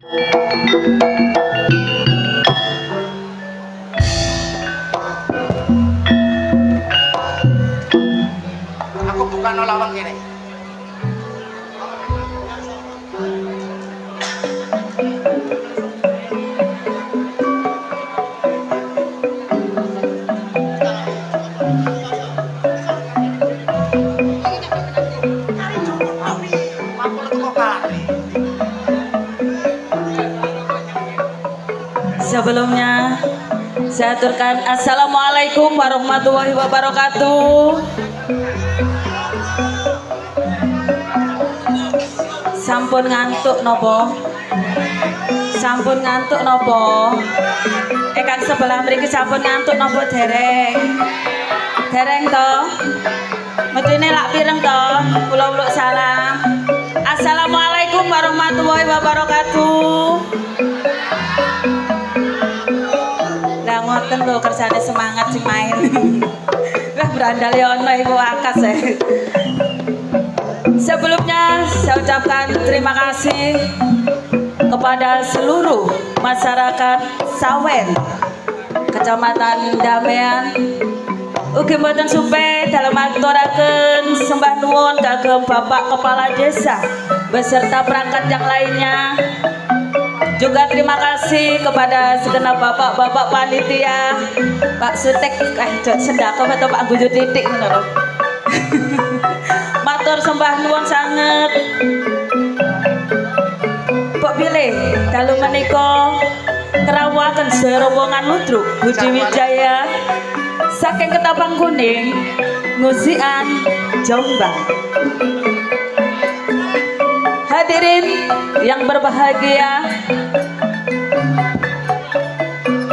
Aku bukan lawang kene. Sebelumnya saya aturkan assalamualaikum warahmatullahi wabarakatuh. Sampun ngantuk nopo? Sampun ngantuk nopo? Kang sebelah mriki sampun ngantuk nopo dereng? Dereng to? Medine lak pireng to? Kula-kula salam. Assalamualaikum warahmatullahi wabarakatuh. Ngoten lho kersane semangat sing main. Wah berandal ya ono iku akas ya. Sebelumnya saya ucapkan terima kasih kepada seluruh masyarakat Sawen, Kecamatan Damean. Ugi mboten supe dalam aturaken sembah nuwun kagem Bapak Kepala Desa beserta perangkat yang lainnya. Juga terima kasih kepada segenap bapak-bapak panitia, Pak Sutek, sendako atau Pak Gujo Titik menurut. Matur sembah nuwun sanget. Pok pilih dalu menika kerawuhan sedaya rombongan ludruk Budi Wijaya saking Ketapang Kuning, Ngusian, Jombang. Hadirin yang berbahagia,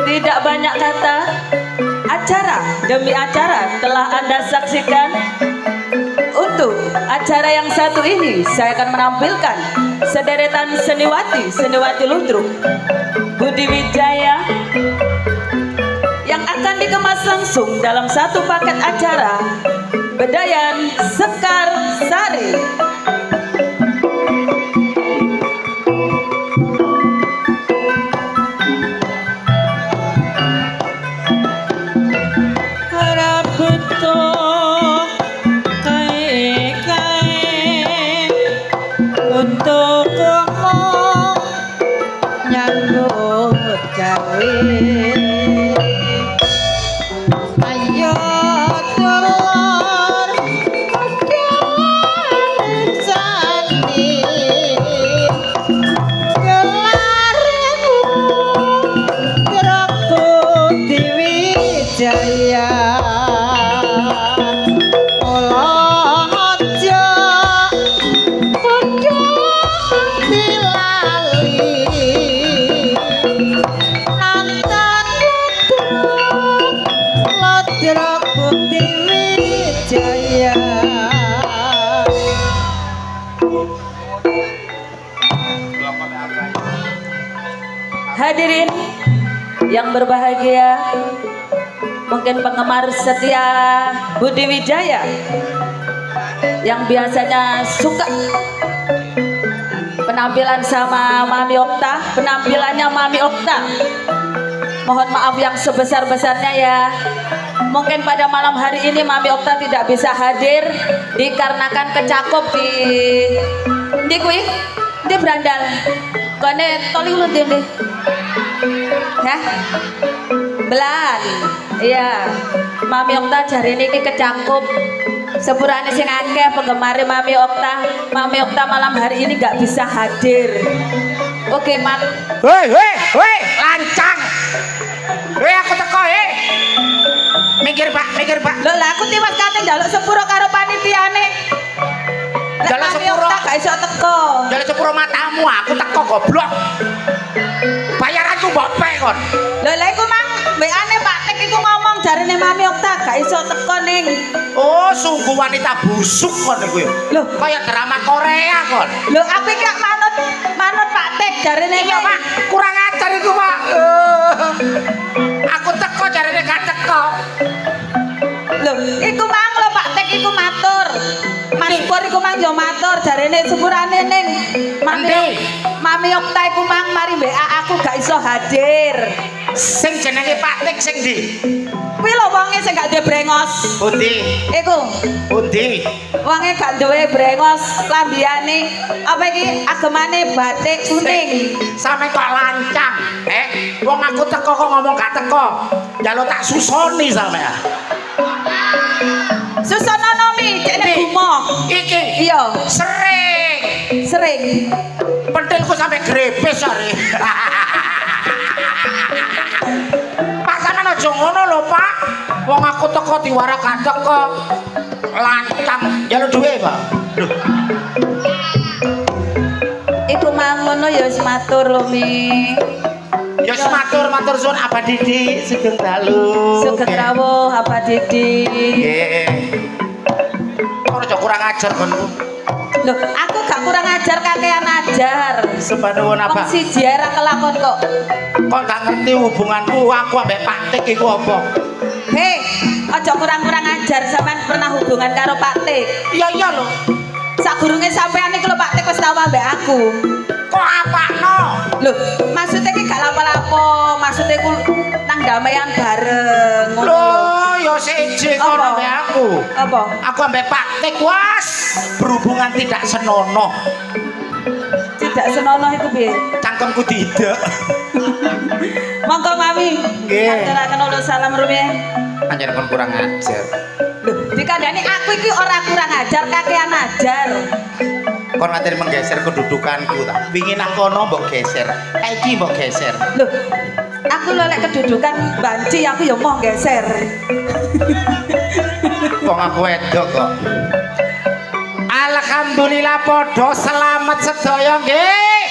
tidak banyak kata, acara demi acara telah Anda saksikan. Untuk acara yang satu ini saya akan menampilkan sederetan seniwati ludruk Budi Wijaya yang akan dikemas langsung dalam satu paket acara Bedayan Sekar Sari. Hadirin yang berbahagia, mungkin penggemar setia Budi Wijaya yang biasanya suka penampilan sama Mami Okta, penampilannya Mami Okta, mohon maaf yang sebesar-besarnya ya. Mungkin pada malam hari ini Mami Okta tidak bisa hadir dikarenakan kecakup di kuih di berandal kone toli ulut ini hah belan iya Mami Okta jari ini kecakup sepurane sing akeh penggemar Mami Okta. Mami Okta malam hari ini gak bisa hadir. Oke mat Hei lancang aku teko mikir pak lho lah aku tiwas kate njaluk sepuro karo panitiane. Jaluk sepuro gak iso teko. Jaluk sepuro matamu aku teko goblok. Bayaranku mbok pe kon. Lho lha iku mang mbekane Pak Tek iku ngomong jarine Mami Okta gak iso teko ning. Oh, sungguh wanita busuk kon iku ya. Lho, kaya drama Korea kon. Lho aku iki manut Pak Tek jarine. Iya Pak, kurang ajar iku Pak. Aku teko jarine gak teko. Lho, iku mang lho Pak Tek iku matur. Mas Pur iku mang yo matur jarine sepurane ning Mami. Mami Okta iku mang mari WA aku gak iso hadir. Sing jenenge Pak Tik sing ndi? Kuwi lho wonge sing gak duwe brengos. Pundi? Iku. Pundi? Wonge gak duwe brengos, lambiane apa iki agemane batik kuning. Sampe kok lancang, wong aku teko kok ngomong gak teko. Njaluk tak susoni sampean. Susonono mi, cekne gumoh. Iki. Iya. Sering. Pentilku sampe grepes are. Pak sampean aja ngono lho, Pak. Wong aku teko diwarak gak teko. Lancang, njaluk duwe, Pak. Lho. Iku mang ngono ya wis matur lho, Mi. Ya matur suwun Abah Didi sugeng dalu. Sugeng rawuh Abah Didi. Nggih. Ora kurang ajar konku. Loh, aku gak kurang ajar kakean ajar. Sepanuwun Abah. Wong siji ra kelakon kok. Kok gak ngerti hubunganku aku ambek Pak Tik iku apa? Hei, aja kurang-kurang ajar sampean pernah hubungan karo Pak Tik. Iya lho. Sakgurunge sampean iki lho Pak Tik wis tau ambek aku. Kok apakno? Loh, maksudnya iki gak lapo-lapo, maksudnya ku nang damaian bareng. Loh, ya siji kono ambek aku. Apa? Aku ambek Pak Tik was berhubungan tidak senonoh. Tidak senonoh itu piye? Cangkemku tidak. Monggo Mami. Nggih. Aturaken ulun salam rumiyin. Panjenengan kurang ajar. Loh, dikandani aku iki ora kurang ajar, kakean ajar. Kon materi menggeser kedudukanku ta. Wingi nang kono mbok geser. Iki mbok geser. Loh, aku lho lek kedudukan banci aku ya mau geser. Wong aku wedok kok. Alhamdulillah podo selamat sedaya nggih.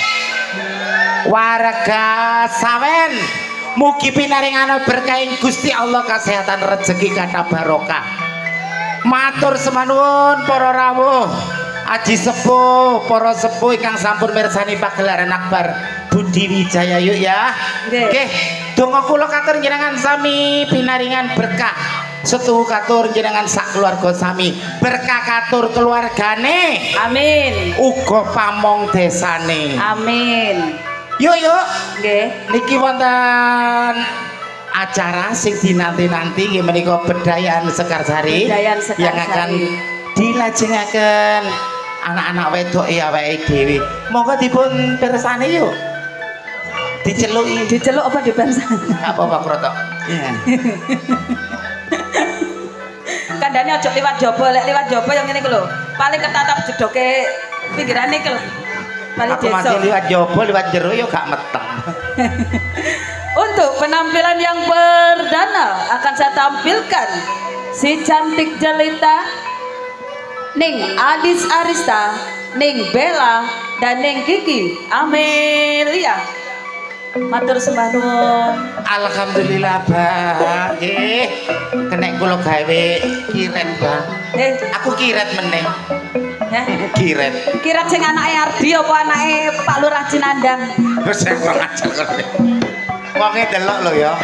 Warga Sawen mugi pinaringana berkah Gusti Allah kesehatan rezeki kata barokah. Matur semanuwun para rawuh. Aji sepuh, para sepuh ingkang sampun mirsani pagelaran akbar Budi Wijaya yuk ya. Nggih, donga kula katur njenengan sami pinaringan berkah. Setuhu katur njenengan sak keluarga sami. Berkah katur keluargane. Amin. Uga pamong desane. Amin. Yuk. Nggih. Niki wonten acara sing dinanti-nanti nggih menika Bedayan Sekarsari yang akan dilajengaken anak-anak wedok ya awake dhewe. Monggo dipun pirsani yuk. Diceluk apa dipirsani? Apa Pak Kroto? Iya. Kandhane aja liwat jaba, lek liwat jaba yang ngene iki lho. Paling ketatap jedoke pinggirane iki lho. Paling Aku desa. masih liwat jaba, liwat jero yo gak meteng. Untuk penampilan yang perdana akan saya tampilkan si cantik jelita Ning Adis Arista, Ning Bella, dan Ning Kiki Amelia. Matur sembah nuwun. Alhamdulillah, Bah. Nggih. Kenek kula gawe kiret, Bah. Aku kiret meneh. Ya. Kiret. Kiret sing anake Ardi apa anake Pak Lurah Cinandang? Wis kurang ajar kok. Wonge delok lho ya.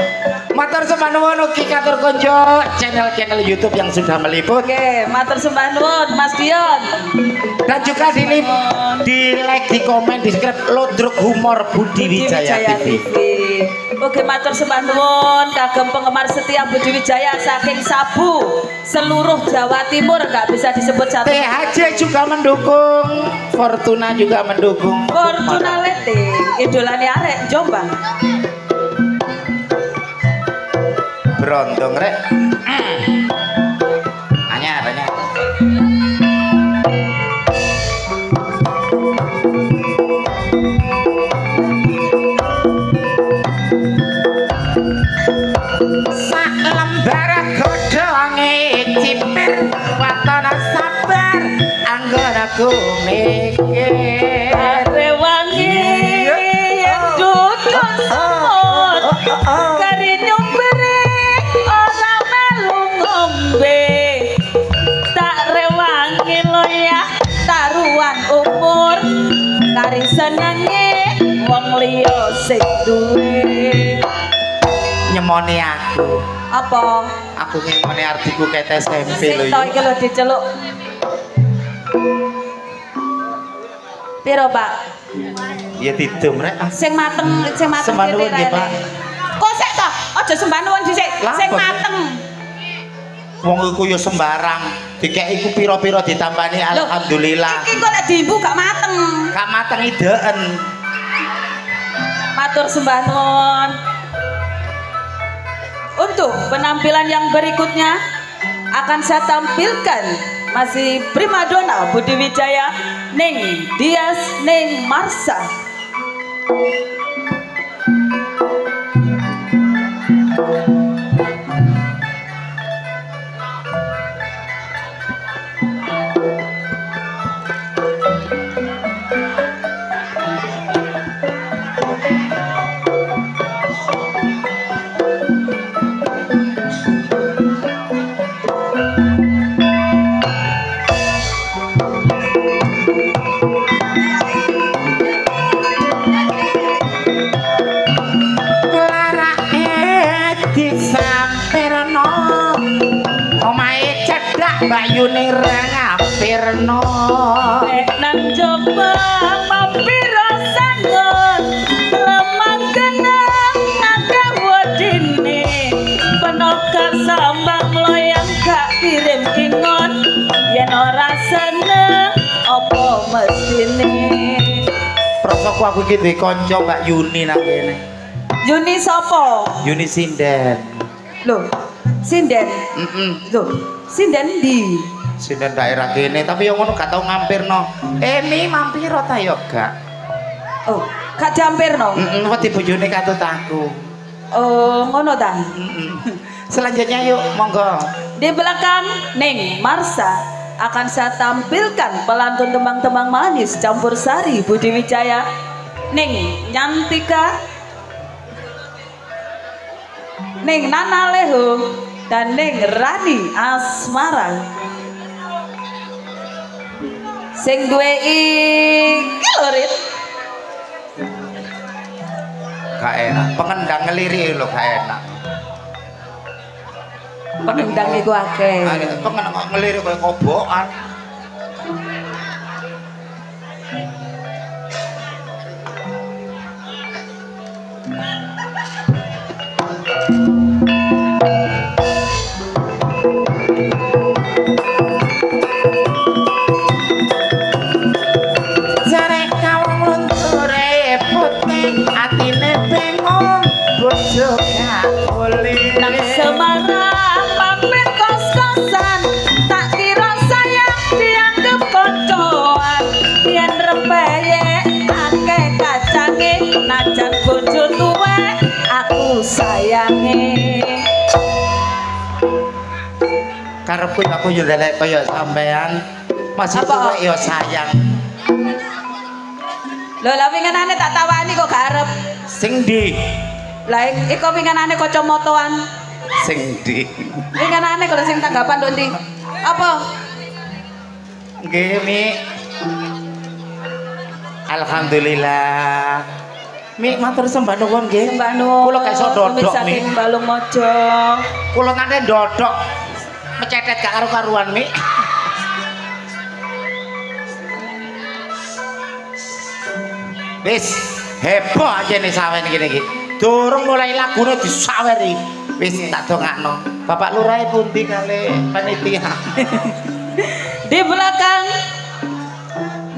Matur sembah nuwun ugi katur konco channel-channel YouTube yang sudah meliput. Oke, matur sembah nuwun Mas Dion. Dan juga di like, di komen, di subscribe Lodruk Humor Budi Wijaya TV. Oke, matur sembah nuwun kagem penggemar setia Budi Wijaya saking Sabu seluruh Jawa Timur, nggak bisa disebut satu. THJ juga mendukung, Fortuna juga mendukung. Fortuna Letting, idolane arek Jombang. Berondong rek. Anyar. Sak lembar godhonge ciper watana sabar anggonaku mikir Rewangi yang duduk semut kari nyumbere ora melu ngombe tak rewangi lo ya taruhan umur kari senenge wong liya sing duwe nyemoni aku. apa Aku nyemoni artiku kete SMP lho. sing to iki lho diceluk piro Pak? Ya didum rek. Sing mateng Sembah nuwun nggih, Pak. Kok sik to? Aja sembah nuwun dhisik. Sing mateng. Wong iku ya sembarang. Dikeki ku pira-pira ditampani alhamdulillah. Iki kok lek diimbu gak mateng. Gak mateng ideen. Matur sembah nuwun. Untuk penampilan yang berikutnya akan saya tampilkan masih primadona Budi Wijaya Ning Dias Ning Marsha. Bayune ngapirno nek nang coba mampira sangon lemah kenang akeh wedine penoka sambang loyang gak kirim ingon yen ora seneng apa mestine. Prosoku aku iki duwe kanca Mbak Yuni nang kene. Yuni sapa? Yuni sinden. Lho, sinden. Lho, sinden ndi? Sinden daerah kene, tapi yang ngono gak tau ngampirno. Mi mampiro ta yo gak? Oh, gak jampirno? Wedi bojone katut aku. Oh, ngono ta? Selanjutnya yuk, monggo. Di belakang Ning Marsha akan saya tampilkan pelantun tembang-tembang manis campur sari Budi Wijaya Ning Nyantika, Ning Nana Leho, dan Ning Rani Asmara. Sing duwe iki lho Rit. Gak enak, pengendang ngeliri lho gak enak. Pengendang iku akeh. Pengendang ngeliri kaya kobokan. Nang Semarang mampir kos-kosan tak kira saya dianggap koncoan yen rempeyek akeh kacange najan bojo tuwek aku sayange. Karepku aku yo ndelek kaya sampean masih tuwek yo sayang. Lho lha winginane tak tawani kok gak arep. Sing ndi? Lah iku winginane kacamatan. Sing ndi? Winginane kalau sing tanggapan nduk ndi? Apa? Nggih, Mi. Alhamdulillah. Mi matur sembah nuwun nggih. Sembah nuwun. Kula gak iso dodok, Mi. Saking Balung Mojo. Kula nate dodok mecetet gak karu-karuan, Mi. Wis heboh aja nih sawen gini iki. Durung mulai lagune disaweri. Wis tak dongakno. Bapak Lurah pundi kali panitia. Di belakang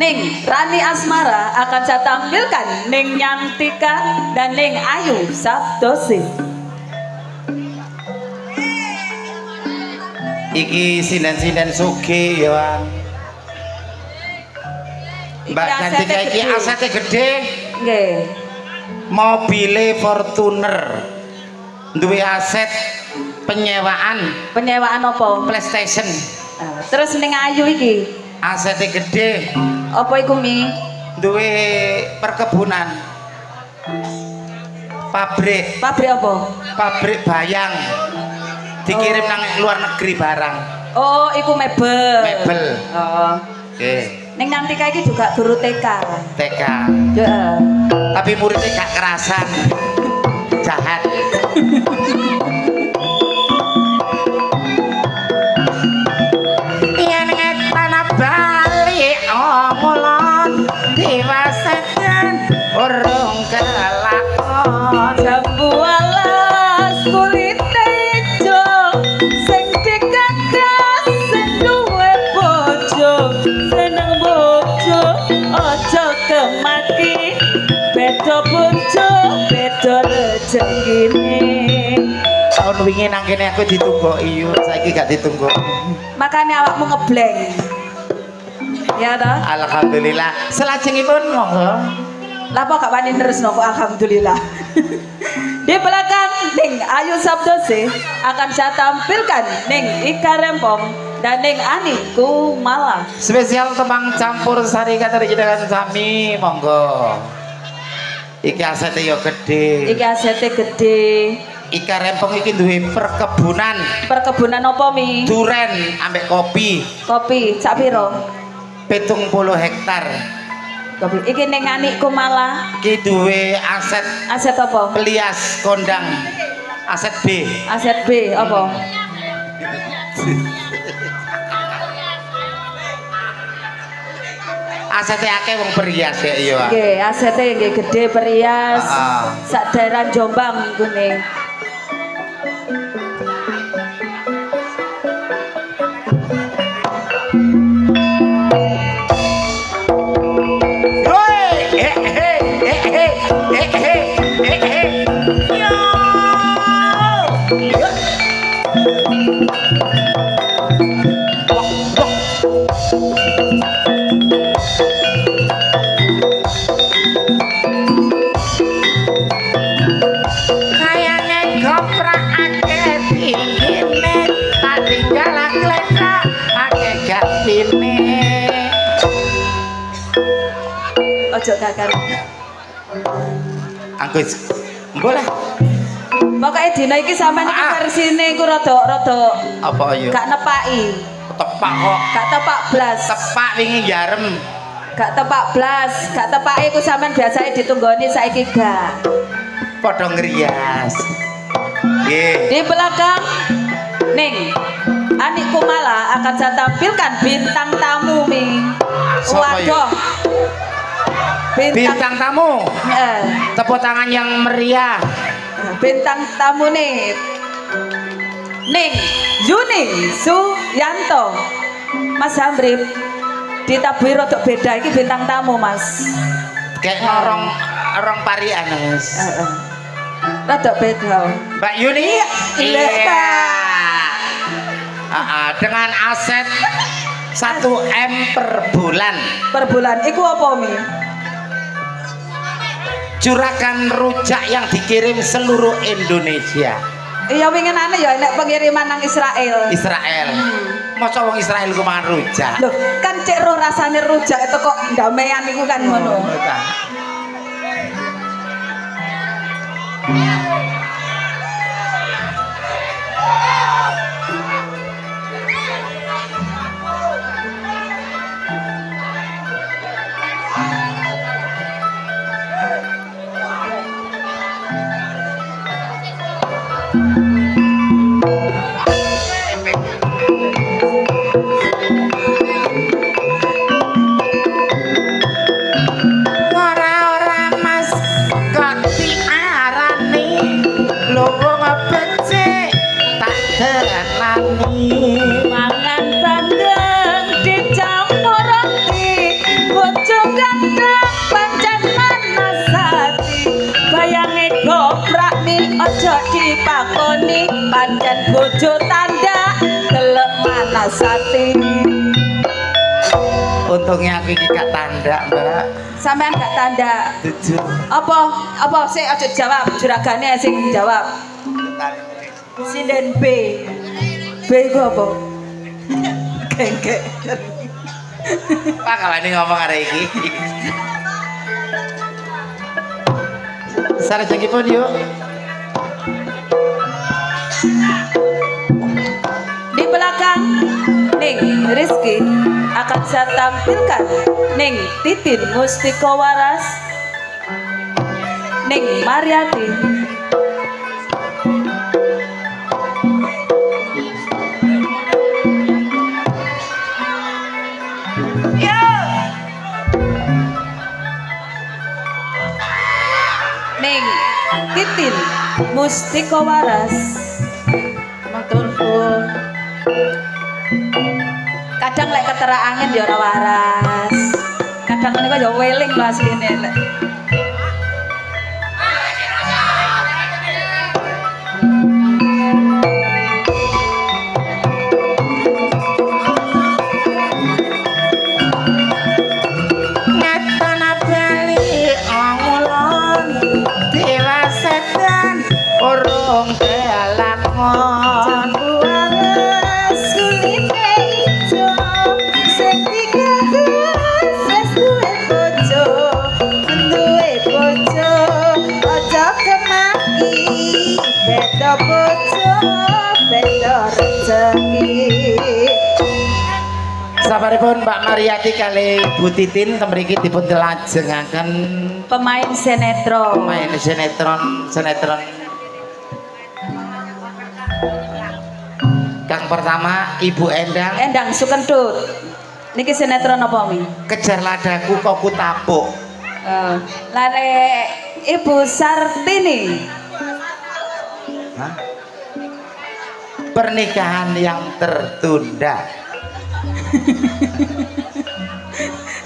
Ning Rani Asmara akan saya tampilkan Ning Nyantika dan Ning Ayu Sabdosi. Iki sinden-sinden sugih ya. Mbak Nyantika iki asete gede. Nggih. Mobile Fortuner. Duwe aset penyewaan. Penyewaan apa? PlayStation. Terus Ning Ayu iki asete gede. apa iku Mi? Duwe perkebunan. Pabrik. Pabrik apa? Pabrik bayang. Dikirim nang luar negeri barang. Oh, iku mebel. Mebel. Oh. Oke. Ning Nyantika iki juga guru TK. TK. Heeh. Tapi muridnya gak kerasan. Jahat. Yen ngetan bali omulon diwasaken jambu alas kulit ijo sing dikakas sing duwe bojo seneng bojo aja kemaki beda bojo beda rezekine. Tahun wingi nang kene aku ditunggoki yuk, saiki gak ditunggu. Makanya awakmu ngebleng. Ya toh? Alhamdulillah. Selajengipun monggo. Lah kok gak wani nerusno kok alhamdulillah. Di belakang ning Ayu Sabdose akan saya tampilkan ning Ika Rempong dan ning Ani Kumala. Spesial tembang campur sari kata dijedakan sami monggo. Iki asete yo gede. Iki asete gede. Ika Rempong iki duwe perkebunan. Perkebunan apa mi? Duren ambek kopi. Kopi sak piro? 70 hektar. Kopi. Iki ning Ani Kumala. Iki duwe aset. Aset apa? Pelias kondang. Aset B. Aset B apa? Asete akeh wong perias ya iya. Nggih, asete nggih gede perias. Sak daerah Jombang ngene. Ojo kakar. Aku boleh. Pokoknya dina iki sampean iki versine iku rada apa ayo? Gak nepaki. Tepak kok. Gak tepak blas. Tepak wingi jarem. Gak tepak blas, gak tepake iku sampean biasane ditunggoni saiki gak. Padha ngrias. Nggih. Di belakang ning Ani Kumala akan saya tampilkan bintang tamu mi. Waduh. Bintang tamu. Tepuk tangan yang meriah. Bintang tamu nih Ning Yuni Suyanto. Mas Hamrip ditabui rodok beda iki bintang tamu Mas. Kayak orang parian Mas. Rodok beda. Mbak Yuni. Iya. Dengan aset 1 M per bulan. Per bulan iku apa mi? Juragan rujak yang dikirim seluruh Indonesia. Iya winginane ya enek pengiriman nang Israel. Israel. Masa wong Israel ku mangan rujak. Loh, kan cek roh rasane rujak itu kok ndamean iku kan ngono. Mangan bandeng dicampur roti, bojo gandeng pancen manasati. Bayange goprak mi ojo dipakoni, pancen bojo tanda delok manasati. Untungnya aku iki gak tanda, Mbak. Sampean gak tanda. Tujuh. Apa sih aja jawab, juragane sing jawab. Sinden B. B itu apa? Gengge. Pak kawane ngomong arek iki. Sarejengipun yuk. Di belakang Ning Rizky akan saya tampilkan Ning Titin Mustika Waras, Ning Mariati, Ning Titin Mustika Waras. Matur nuwun. Kadang lek ketera angin ya ora waras. Kadang niku ya weling lho asline lek. Sabaripun Mbak Mariati kali Bu Titin temriki dipun delajengaken pemain sinetron. Pemain sinetron. Kang pertama Ibu Endang Sukentut. Niki sinetron apa Mi? Kejar Ladaku Kok Ku Tapuk. Lale Ibu Sartini. Hah? Pernikahan yang tertunda.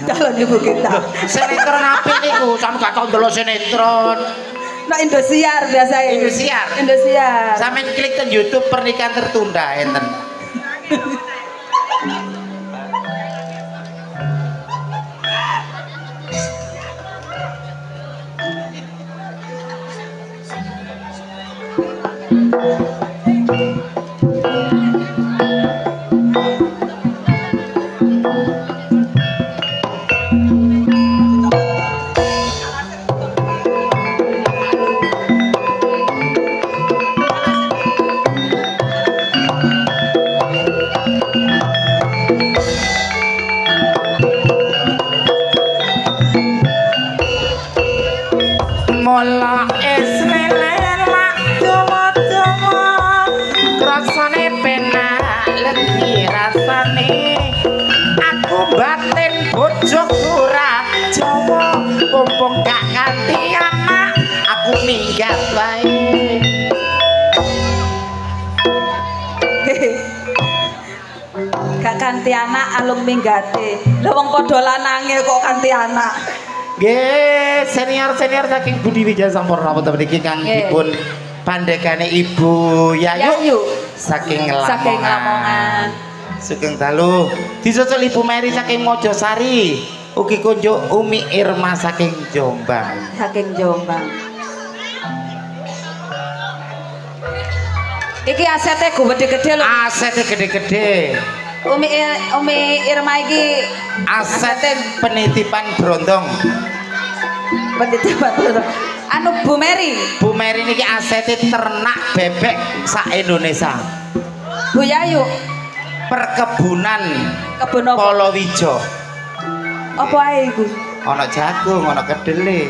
Calon ibu kita. Sinetron apik niku, sampe gak tau ndelok sinetron. Nah Indosiar biasa ya. Indosiar. Sampeyan klik ke YouTube pernikahan tertunda enten. Mola esmelen mak domo-domo krasane penak legi rasane aku batin bojoku ora Jawa mumpung gak kanthi anak aku minggat wae. Gak kanthi anak alung minggate. Lah wong padha lanange kok kanthi anak. Nggih, senior saking Budi Wijaya Sampurna punten mriki kang dipun pandegane Ibu Yayu saking Lamongan. Sugeng dalu disusul Ibu Mary saking Mojosari, ugi kunjuk Umi Irma saking Jombang. Iki asete gede-gede lho. Asete gede-gede. Umi Irma iki aset penitipan Brondong. Anu Bu Mary niki asete ternak bebek sak Indonesia. Bu Yayu perkebunan kebun apa? Polowijo. Apa ae iku? Ana jagung, ana kedele.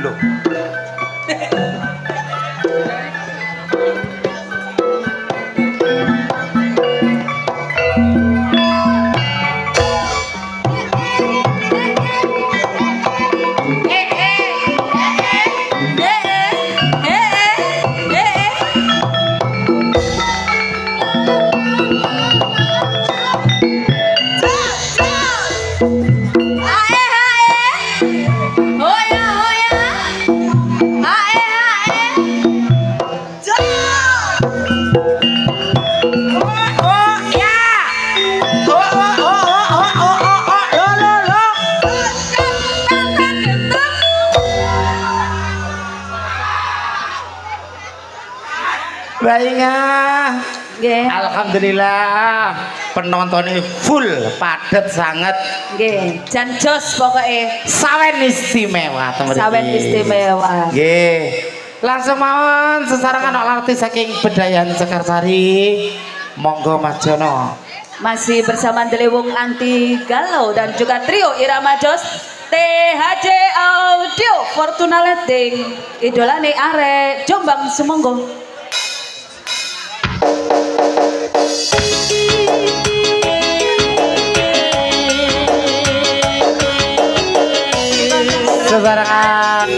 Lho. Baiknya, alhamdulillah penontonnya full, padat sangat. Nggih, jan jos pokoknya. Sawen istimewa, teman-teman. Sawen istimewa. Nggih. Langsung mawon sesarengan artis saking Bedayan Sekarsari. Monggo Mas Jono. Masih bersama Delewung Anti Galau dan juga trio Irama Jos THJ Audio Fortuna Letting idolane arek Jombang sumonggo. Sebarangan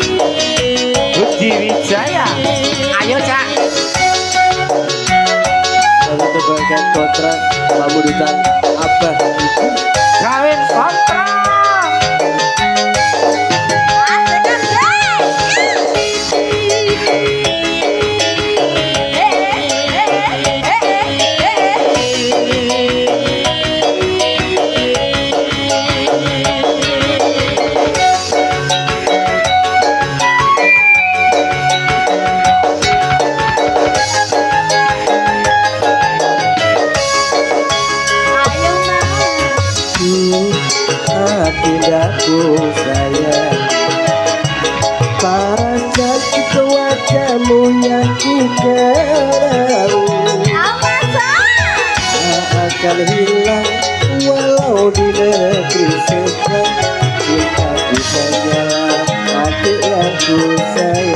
terkait kontrak pamulutan abah kawin kontrak. Tindaku sayang para janji ke wajahmu yang ku kenal akan hilang walau di negeri seberang. Cintaku hanyalah hati yang ku sayang.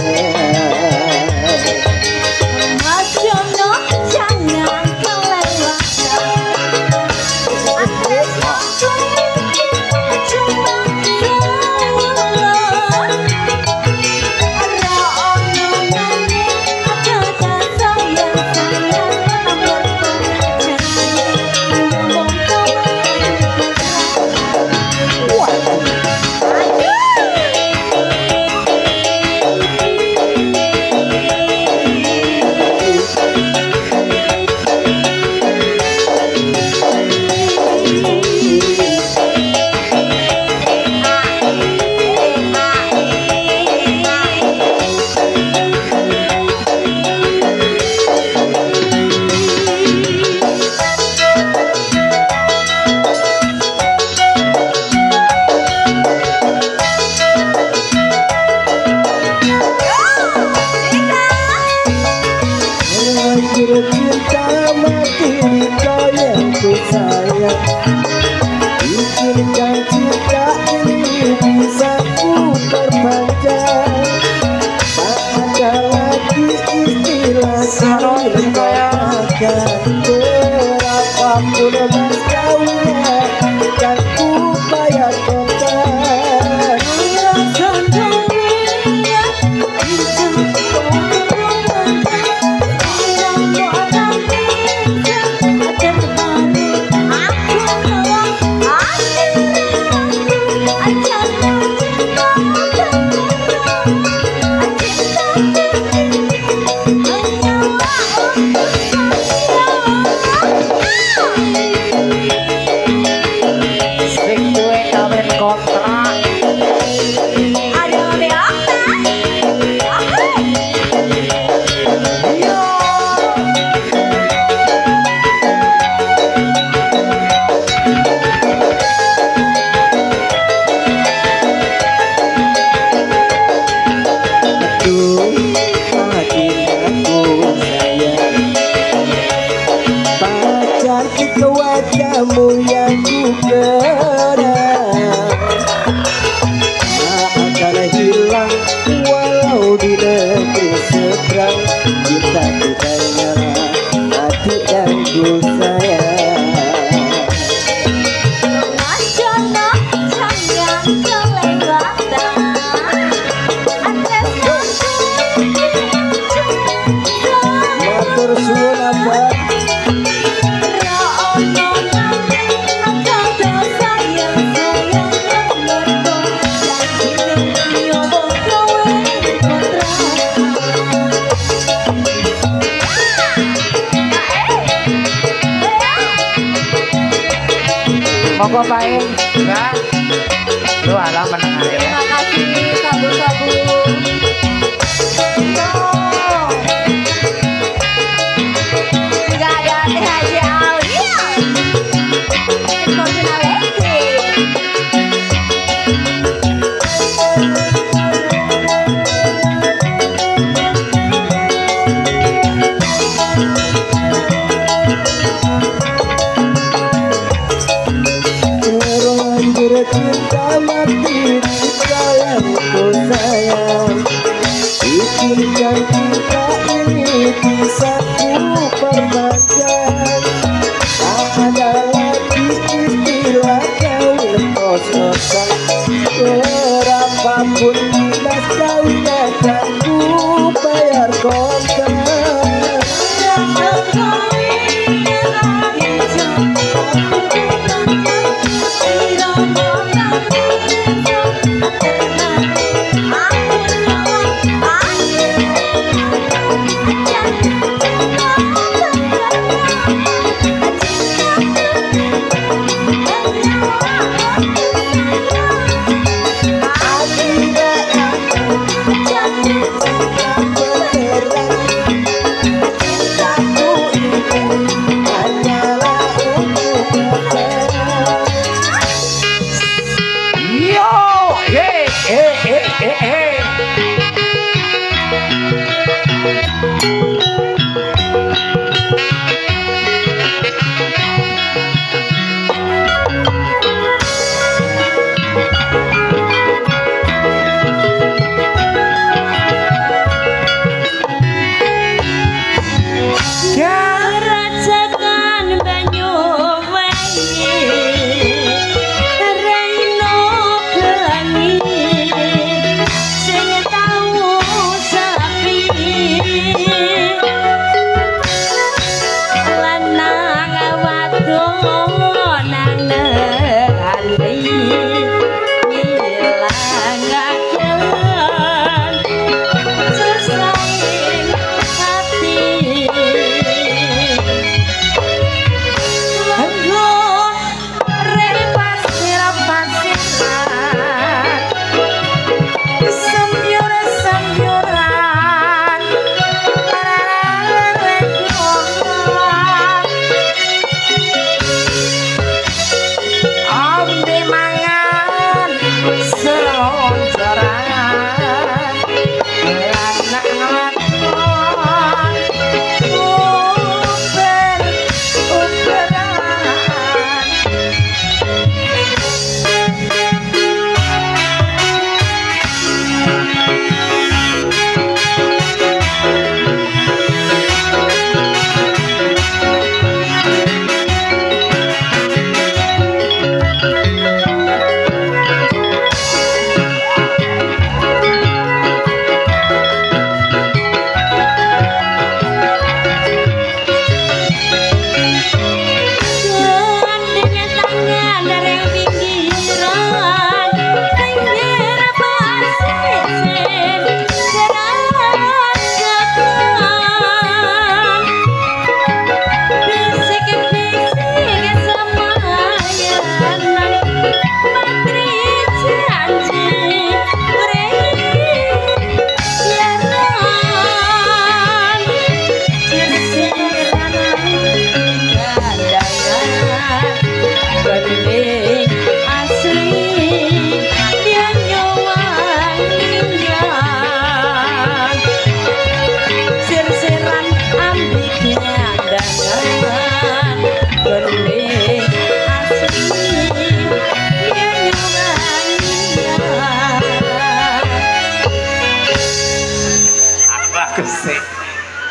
Cinta mati di kau yang ku sayang, izinkan cinta ini bisa ku perpanjang. Tak ada lagi istilah saling katakan, berapapun mas kaunya kan ku bayar total. Wajahmu yang ku kenal tak akan hilang walau di negeri seberang. Cintaku hanyalah hati yang ku sayang. Matur suwun abah. Monggo Pak Im, Mbak. Lu alam menengah ya. Terima kasih sabu-sabu. Enggak ada teh Haji Aulia. Cinta mati di kau yang ku sayang, izinkan cinta ini bisa ku perpanjang. Tak ada lagi istilah kau kos-kosan, berapapun dinas kau akan ku bayar kontrak.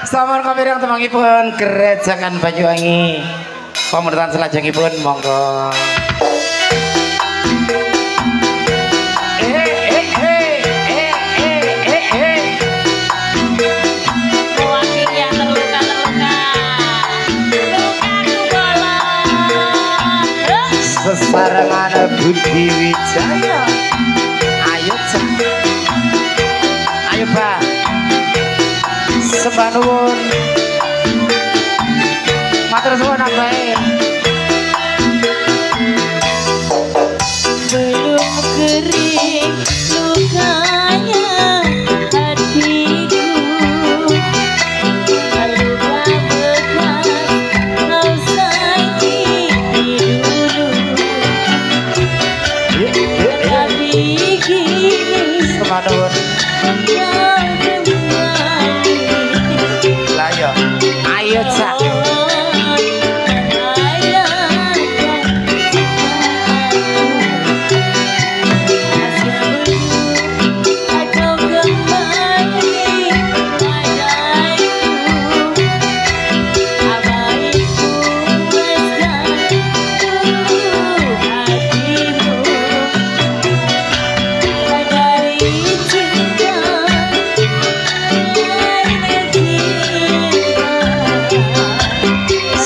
Sampun kamireng temangipun Gerejakan Banyuwangi. Pamurtan selajengipun monggo. Sesarengan Budi Wijaya. Ayo Cak. Ayo Pak. Sembah nuwun. Matur suwun abahe. Belum kering lukanya hatiku, luka bekas kau sakiti dulu. Tapi kini Sembah nuwun. Ayo Cak.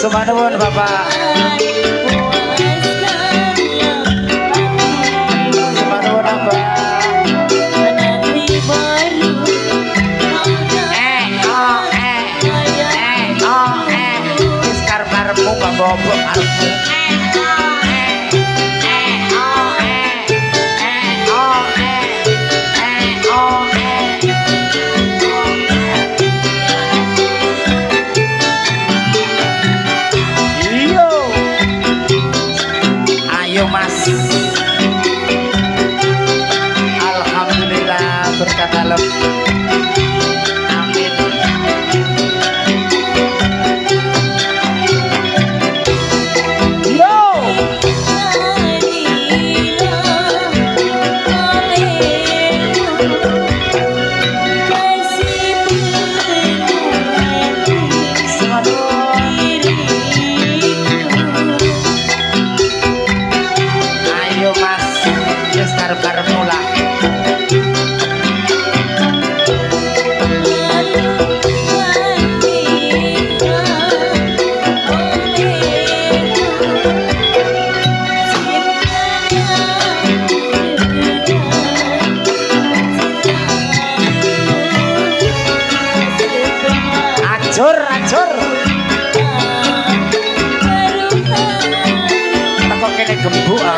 Sembah nuwun Bapak. Sembah nuwun Bapak. Wis karep-karepmu Bapak arepmu. Ajur, ajur. Takut kene gembuk ah.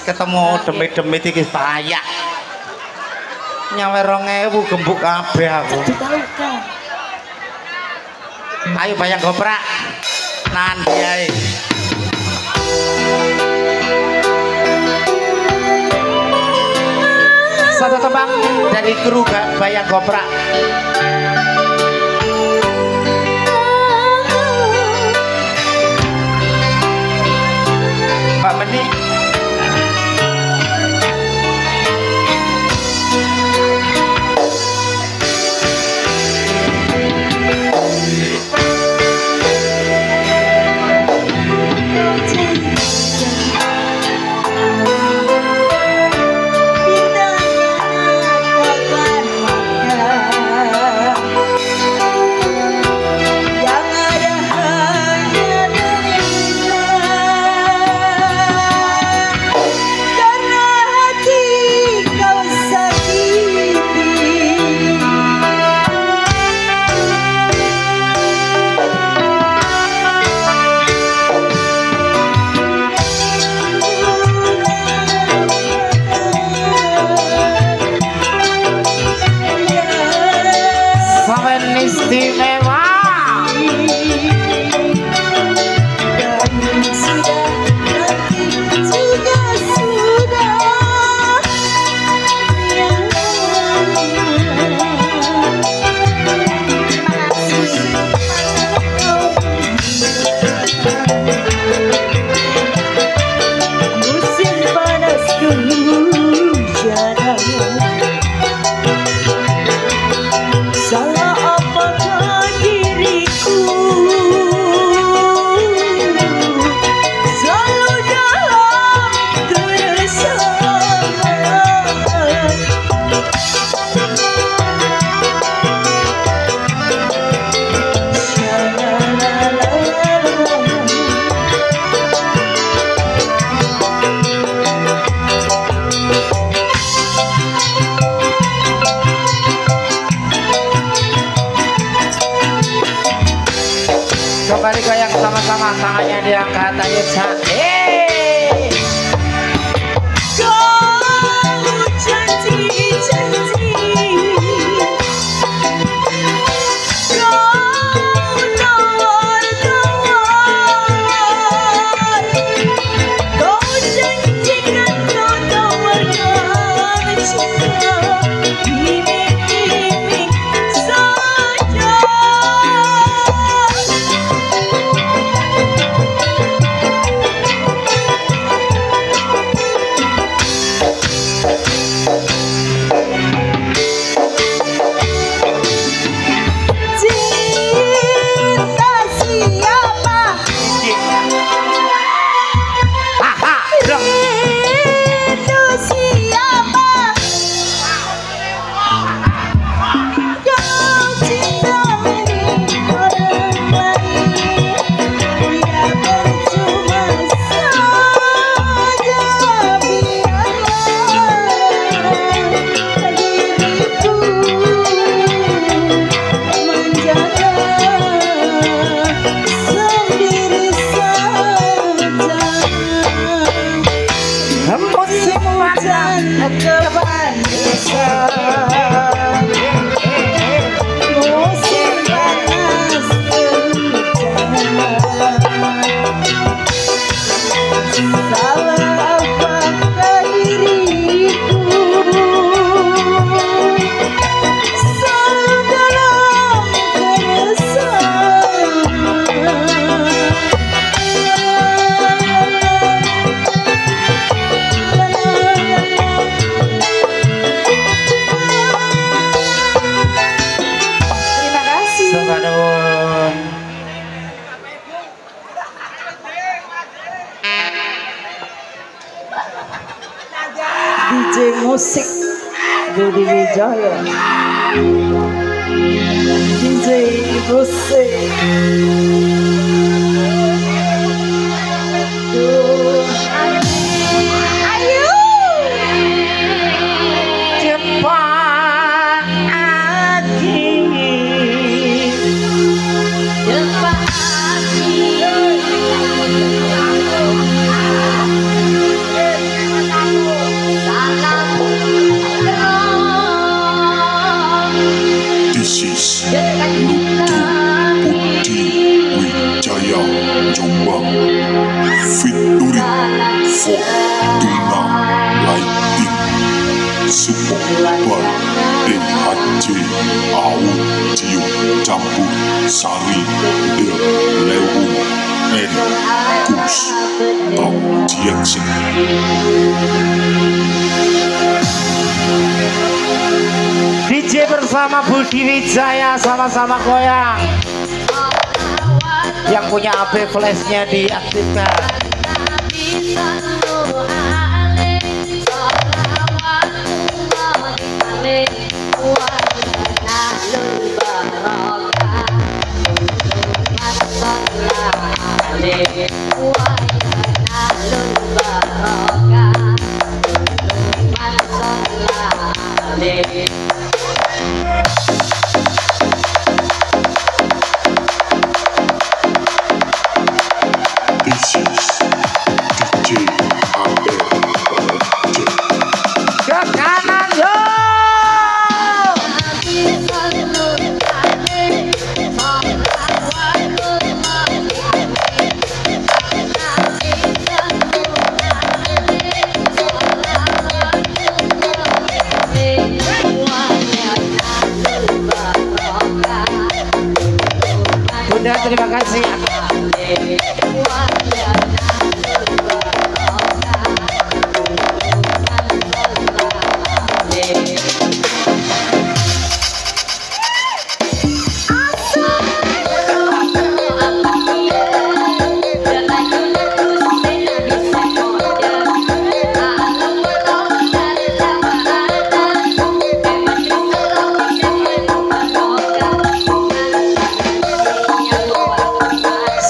Ketemu demit-demit iki payah. Nyawer 2000 gembuk kabeh aku. Ayo bayang goprak. Nanti ae. Satu tembang dari kru bayang goprak. Pak Meni. Kembali goyang sama-sama, tangannya diangkat, ayo cak. Kau janji-janji, kau tawar-tawar, kau janjikan kau tawarkan cinta, iming-iming saja. Salah apakah diriku? DJ musik Budi Wijaya. DJ musik. Ayo. Cepat lagi. Cepat lagi. This is Lutu Budi Wijaya Jombang featuring Fortuna Lighting support by DHJ Audio Campur Sari The Lewu and Gus Production. DJ bersama Budi Wijaya sama-sama goyang. Yang punya HP flashnya diaktifkan. This is DJ AR Project. Ke kanan yo. Bunda terima kasih.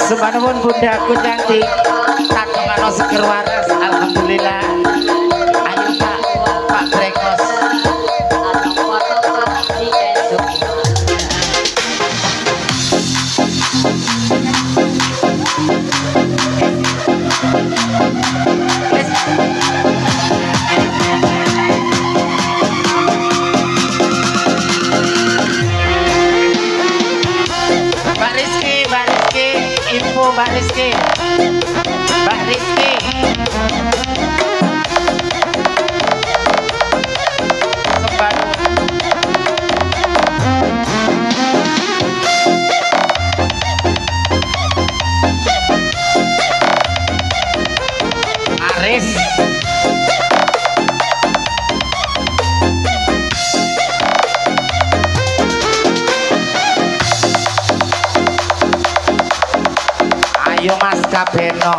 Semanapun bunda aku cantik, tak kemana seger waras, alhamdulillah. Ayo Pak Brekos. Mbak Rizky, info Mbak Rizky. Sembadu. Aris. Ayo Mas Kabeno.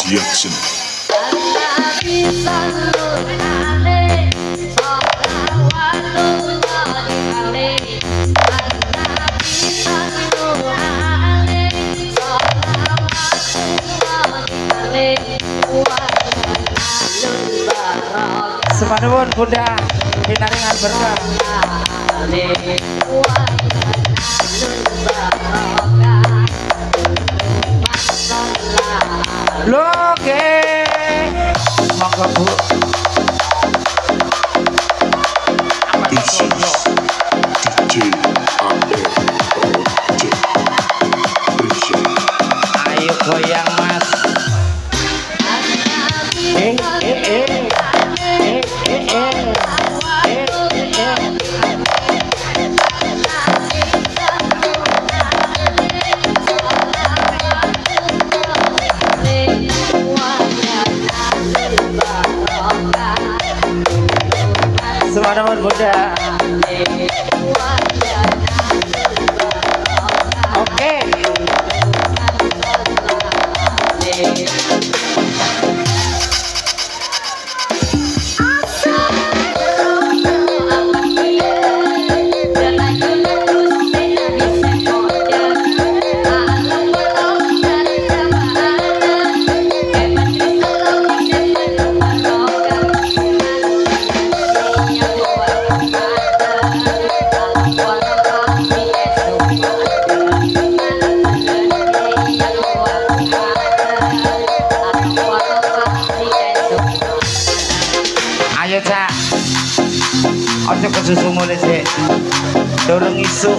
Production. Semanapun bunda pinaringan berkah. Loke monggo Bu. This is DJ AR Project. Ayo goyang Mas. Semanapun bunda. Oke. Ayo Cak, ojo kesusu mulai sih, dorong isu.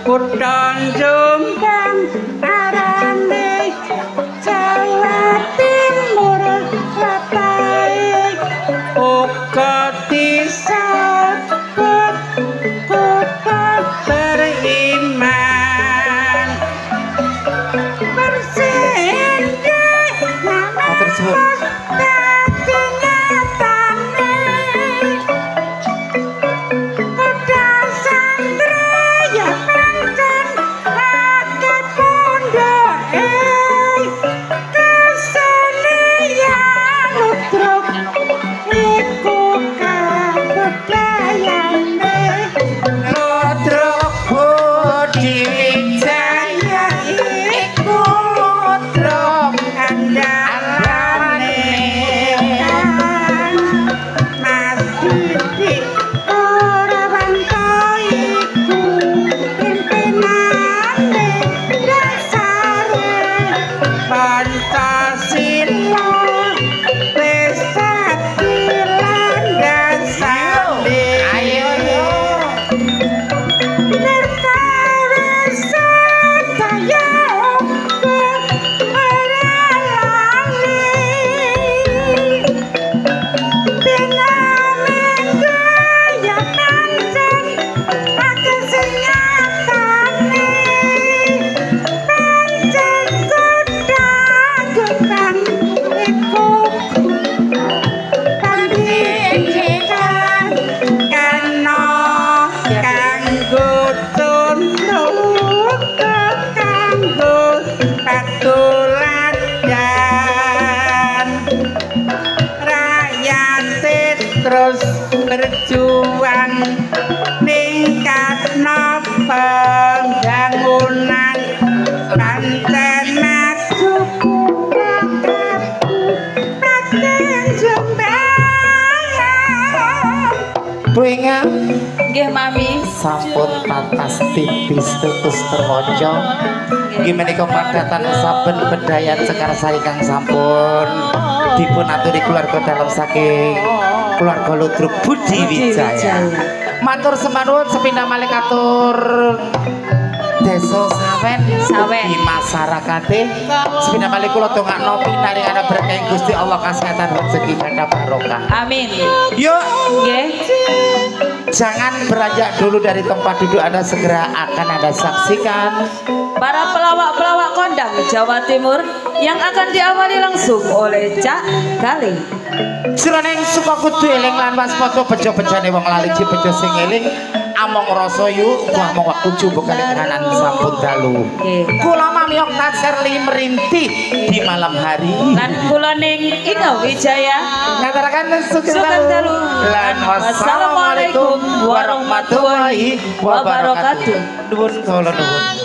Kutang Jombang arane Jawa Timur Ratai uga disebut kota beriman bersendeh nama Tersebut. Terus berjuang ningkatno pembangunan pancen maju Kabupaten Jombang. Bu Inga, Nggih Mami. sampun pantas tipis tutus termojo. Gimana kepadatan saben bedayan sekar saingkang sampun dipun aturi keluarga dalam saking keluarga Ludruk Budi Wijaya. Matur semanuwun sepindah malih katur Desa Sawen di masyarakate sepindah malih kula dongakno pinaringana berkah Gusti Allah kesehatan rezeki dan barokah. Amin. Yuk, Nggih. jangan beranjak dulu dari tempat duduk Anda, segera akan Anda saksikan Para pelawak-pelawak kondang Jawa Timur yang akan diawali langsung oleh Cak Galing. Jroning suka kudu eling lan waspada bejo-bejane wong lali bejo sing eling among rasa yu among waktu jumbo kali kahanan sampun dalu. Kula Mami Okta Serli merintih di malam hari Lan kula ning Inga Wijaya ngaturaken sugeng Sugeng dalu. lan wassalamualaikum warahmatullahi wabarakatuh. Nuwun kula nuwun.